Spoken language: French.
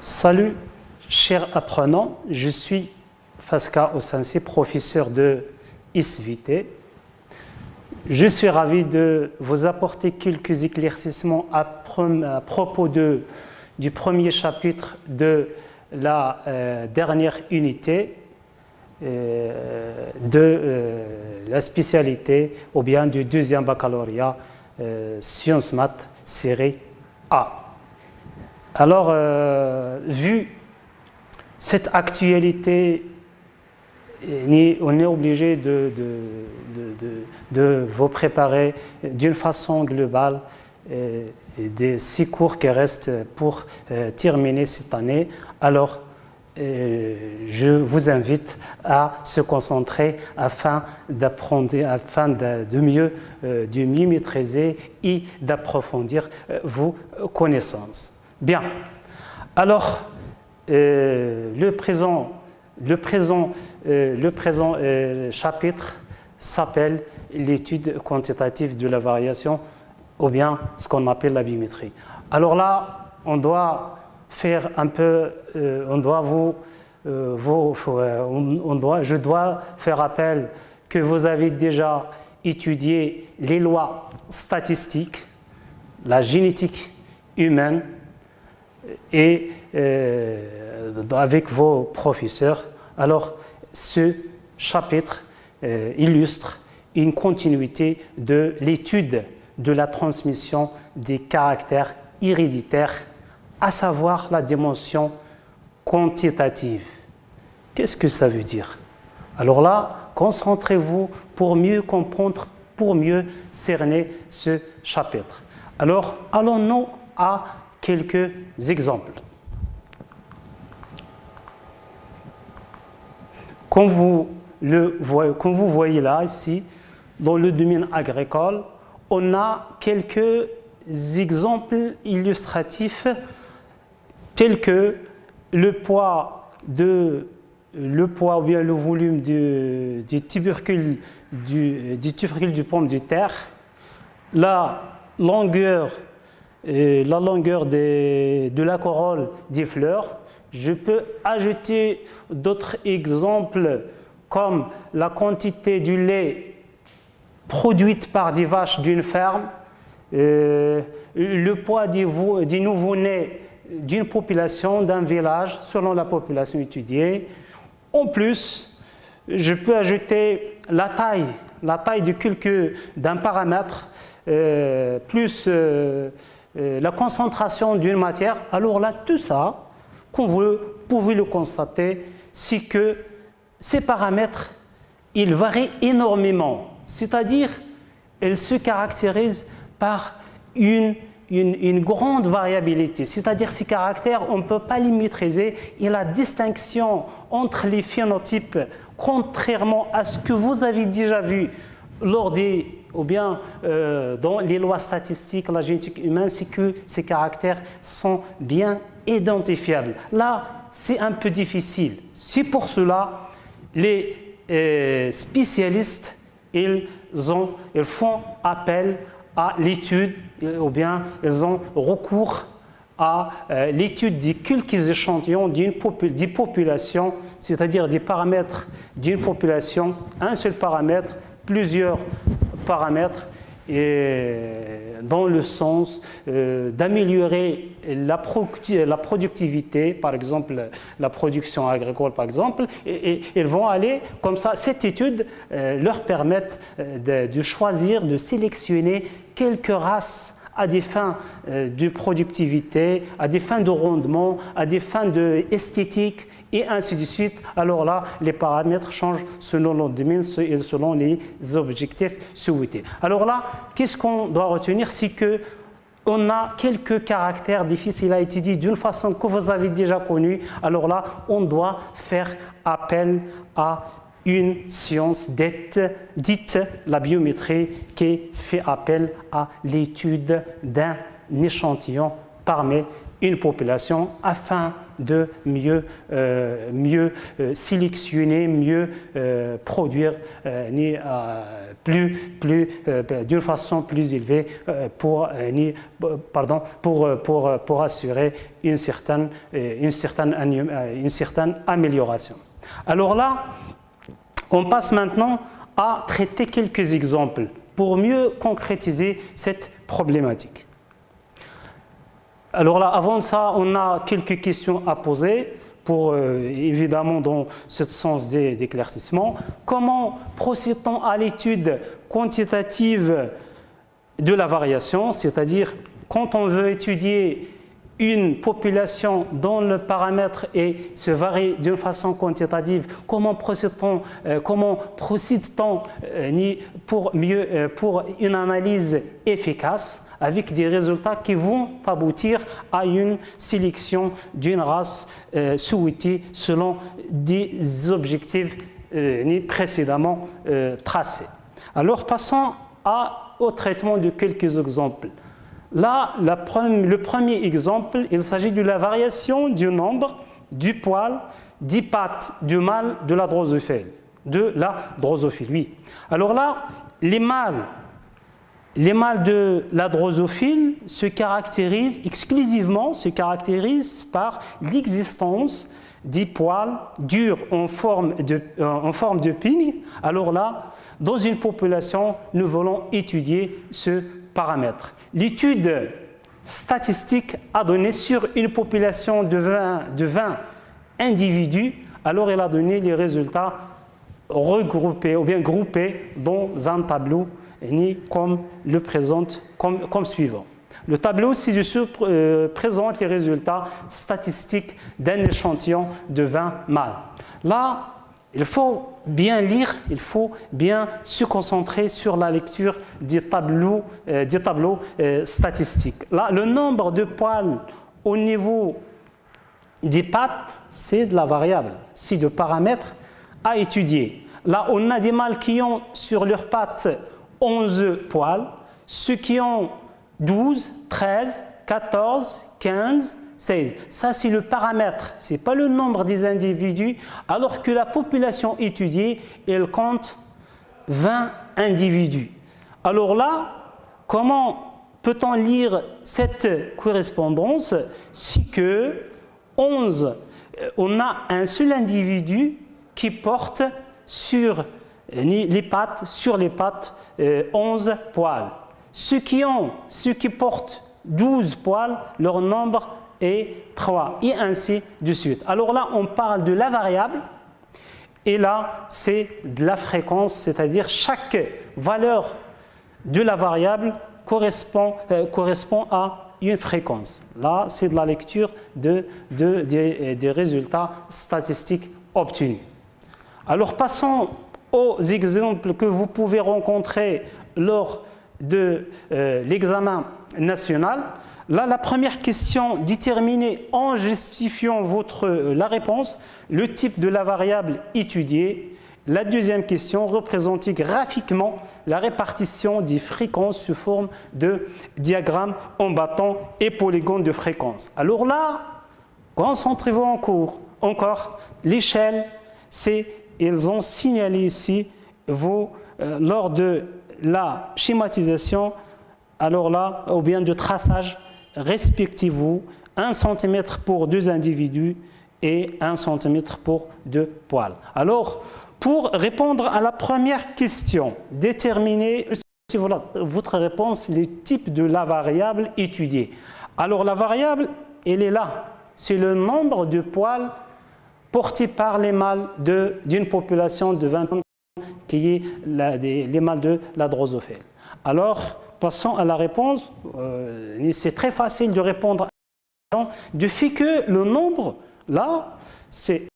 Salut, chers apprenants, je suis Faska Osansi, professeur de SVT. Je suis ravi de vous apporter quelques éclaircissements à propos du premier chapitre de la dernière unité de la spécialité ou bien du deuxième baccalauréat Sciences Maths série A. Alors, vu cette actualité, on est obligé de vous préparer d'une façon globale des 6 cours qui restent pour terminer cette année. Alors, je vous invite à se concentrer afin d'apprendre, afin de mieux maîtriser et d'approfondir vos connaissances. Bien. Alors, le présent chapitre s'appelle l'étude quantitative de la variation ou bien ce qu'on appelle la biométrie. Alors là, on doit faire un peu, je dois faire appel que vous avez déjà étudié les lois statistiques, la génétique humaine et avec vos professeurs. Alors, ce chapitre illustre une continuité de l'étude de la transmission des caractères héréditaires, à savoir la dimension quantitative. Qu'est-ce que ça veut dire? Alors là, concentrez-vous pour mieux comprendre, pour mieux cerner ce chapitre. Alors, allons-nous à quelques exemples. Comme vous voyez là, ici, dans le domaine agricole, on a quelques exemples illustratifs tels que le poids ou bien le volume du tubercule du pomme de terre, la longueur de la corolle des fleurs. Je peux ajouter d'autres exemples comme la quantité du lait produite par des vaches d'une ferme, le poids des nouveau-nés d'une population, d'un village, selon la population étudiée. En plus, je peux ajouter la taille d'un paramètre, plus la concentration d'une matière. Alors là, tout ça, comme vous pouvez le constater, c'est que ces paramètres, ils varient énormément. C'est-à-dire, ils se caractérisent par une grande variabilité. C'est-à-dire, ces caractères, on ne peut pas les maîtriser. Et la distinction entre les phénotypes, contrairement à ce que vous avez déjà vu dans les lois statistiques, la génétique humaine, c'est que ces caractères sont bien identifiables. Là, c'est un peu difficile. C'est pour cela les spécialistes, ils font appel à l'étude, ou bien ils ont recours à l'étude des quelques échantillons des populations, c'est-à-dire des paramètres d'une population, un seul paramètre, plusieurs paramètres, dans le sens d'améliorer la productivité, par exemple la production agricole par exemple, et ils vont aller comme ça. Cette étude leur permet de choisir, de sélectionner quelques races à des fins de productivité, à des fins de rendement, à des fins d'esthétique, et ainsi de suite. Alors là, les paramètres changent selon le domaine et selon les objectifs souhaités. Alors là, qu'est-ce qu'on doit retenir? C'est qu'on a quelques caractères difficiles à étudier d'une façon que vous avez déjà connue. Alors là, on doit faire appel à une science dite la biométrie, qui fait appel à l'étude d'un échantillon parmi une population afin de mieux sélectionner, mieux produire d'une façon plus élevée pour assurer une certaine amélioration. Alors là, on passe maintenant à traiter quelques exemples pour mieux concrétiser cette problématique. Alors là, avant ça, on a quelques questions à poser pour, évidemment, dans ce sens d'éclaircissement. Comment procède-t-on à l'étude quantitative de la variation, c'est-à-dire quand on veut étudier une population dont le paramètre se varie d'une façon quantitative, comment procède-t-on pour une analyse efficace avec des résultats qui vont aboutir à une sélection d'une race souhaitée selon des objectifs précédemment tracés. Alors passons au traitement de quelques exemples. Là, le premier exemple, il s'agit de la variation du nombre, du poil, des pattes du mâle de la drosophile. Oui. Alors là, les mâles de la drosophile se caractérisent par l'existence des poils durs en forme de pigne. Alors là, dans une population, nous voulons étudier ce paramètre. L'étude statistique a donné sur une population de 20 individus, alors elle a donné les résultats regroupés ou bien groupés dans un tableau comme le présente comme suivant. Le tableau ci-dessous présente les résultats statistiques d'un échantillon de 20 mâles. Là, il faut bien lire, il faut bien se concentrer sur la lecture des tableaux statistiques. Là, le nombre de poils au niveau des pattes, c'est de la variable, c'est de paramètres à étudier. Là, on a des mâles qui ont sur leurs pattes 11 poils, ceux qui ont 12, 13, 14, 15, 16. Ça, c'est le paramètre, ce n'est pas le nombre des individus, alors que la population étudiée, elle compte 20 individus. Alors là, comment peut-on lire cette correspondance? C'est que 11, on a un seul individu qui porte sur les pattes 11 poils. Ceux qui portent 12 poils, leur nombre est 3, et ainsi de suite. Alors là, on parle de la variable, et là, c'est de la fréquence, c'est-à-dire chaque valeur de la variable correspond à une fréquence. Là, c'est de la lecture des résultats statistiques obtenus. Alors, passons aux exemples que vous pouvez rencontrer lors de l'examen national. Là, la première question, déterminez en justifiant la réponse le type de la variable étudiée. La deuxième question, représentez graphiquement la répartition des fréquences sous forme de diagramme en bâton et polygone de fréquence. Alors là, concentrez-vous encore l'échelle, ils ont signalé ici lors de la schématisation, alors là, ou bien de traçage, respectivement 1 cm pour 2 individus et 1 cm pour 2 poils. Alors, pour répondre à la première question, déterminez votre réponse, le type de la variable étudiée. Alors, la variable, elle est là. C'est le nombre de poils portés par les mâles d'une population de 20 qui est les mâles de la drosophile. Alors, passons à la réponse. C'est très facile de répondre à la question du fait que le nombre, là, c'est